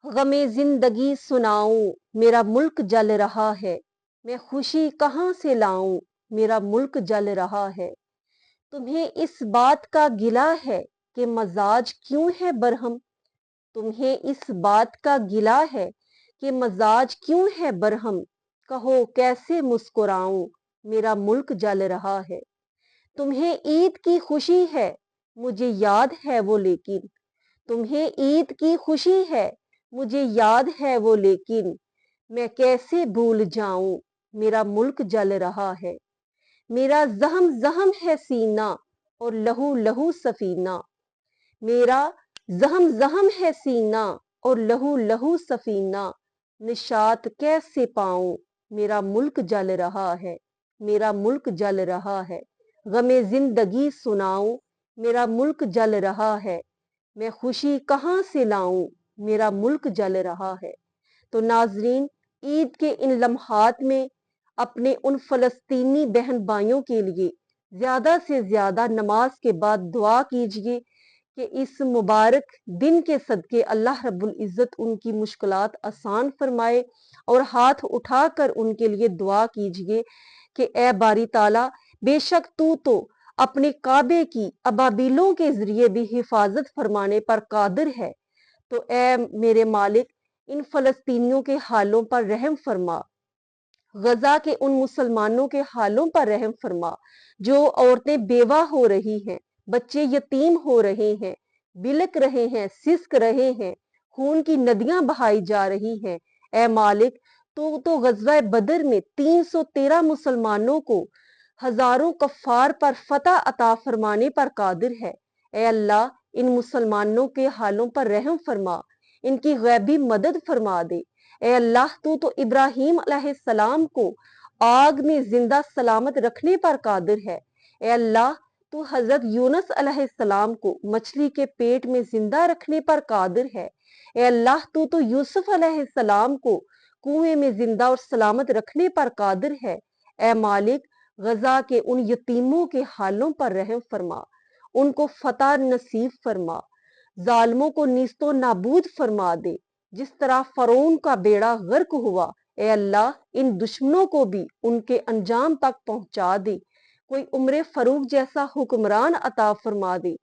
गमे जिंदगी सुनाऊं, मेरा मुल्क जल रहा है। मैं खुशी कहाँ से लाऊं, मेरा मुल्क जल रहा है। तुम्हें इस बात का गिला है कि मजाज क्यों है बरहम। तुम्हें इस बात का गिला है कि मजाज क्यों है बरहम। कहो कैसे मुस्कुराऊं, मेरा मुल्क जल रहा है। तुम्हें ईद की खुशी है, मुझे याद है वो लेकिन। तुम्हें ईद की खुशी है, मुझे याद है वो लेकिन। मैं कैसे भूल जाऊं, मेरा मुल्क जल रहा है। मेरा जहम जहम है सीना और लहू लहू सफीना। मेरा जहम जहम है सीना और लहू लहू सफीना। निशात कैसे पाऊं, मेरा मुल्क जल रहा है। मेरा मुल्क जल रहा है। गमे जिंदगी सुनाऊं, मेरा मुल्क जल रहा है। मैं खुशी कहाँ से लाऊं, मेरा मुल्क जल रहा है। तो नाजरीन, ईद के इन लम्हात में अपने उन फलस्तीनी बहन भाइयों के लिए ज्यादा से ज्यादा नमाज के बाद दुआ कीजिए कि इस मुबारक दिन के सदके अल्लाह रब्बुल इज़्ज़त उनकी मुश्किलात आसान फरमाए। और हाथ उठाकर उनके लिए दुआ कीजिए कि ए बारी ताला, बेशक तू तो अपने काबे की अबाबीलों के जरिए भी हिफाजत फरमाने पर कादिर है। तो ए मेरे मालिक, इन फलस्तीनियों के हालों पर रहम फरमा। गजा के उन मुसलमानों के हालों पर रहम फरमा जो औरतें बेवा हो रही हैं, बच्चे यतीम हो रहे हैं, बिलक रहे हैं, सिसक रहे हैं, खून की नदियां बहाई जा रही हैं। ए मालिक, तो गजवा बदर में 313 मुसलमानों को हजारों कफ्फार पर फतह अता फरमाने पर कादिर है। ए अल्लाह, इन मुसलमानों के हालों पर रहम फरमा, इनकी गैबी मदद फरमा दे। ए अल्लाह, तू तो इब्राहीम अलैहिस्सलाम को आग में जिंदा सलामत रखने पर कादिर है। ए अल्लाह, तू हजरत यूनुस अलैहिस्सलाम को मछली के पेट में जिंदा रखने पर कादिर है। ए अल्लाह, तू तो यूसुफ अलैहिस्सलाम को कुएं में जिंदा और सलामत रखने पर कादिर है। ए मालिक, गजा के उन यतीमों के हालों पर रहम फरमा, उनको फतह नसीब फरमा, जालिमों को नीस्तो नाबूद फरमा दे जिस तरह फरौन का बेड़ा गर्क हुआ। ए अल्लाह, इन दुश्मनों को भी उनके अंजाम तक पहुंचा दे। कोई उम्र फरूक जैसा हुक्मरान अता फरमा दे,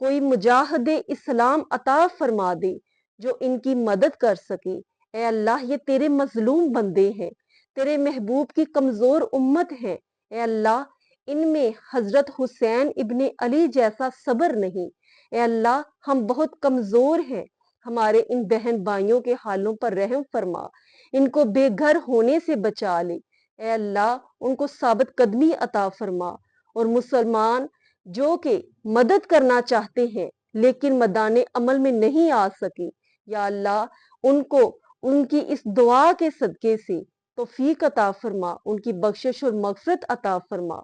कोई मुजाहिद इस्लाम अता फरमा दे जो इनकी मदद कर सके। ए अल्लाह, ये तेरे मजलूम बंदे हैं, तेरे महबूब की कमजोर उम्मत है। ए अल्लाह, इनमें हजरत हुसैन इब्ने अली जैसा सब्र नहीं। ए अल्लाह, हम बहुत कमजोर हैं, हमारे इन बहन भाइयों के हालों पर रहम फरमा, इनको बेघर होने से बचा ले। ए अल्लाह, उनको साबित कदमी अता फरमा। और मुसलमान जो के मदद करना चाहते हैं लेकिन मैदान अमल में नहीं आ सके, या अल्लाह, उनको उनकी इस दुआ के सदके से तौफीक अता फरमा, उनकी बख्शिश और मगफरत अता फरमा।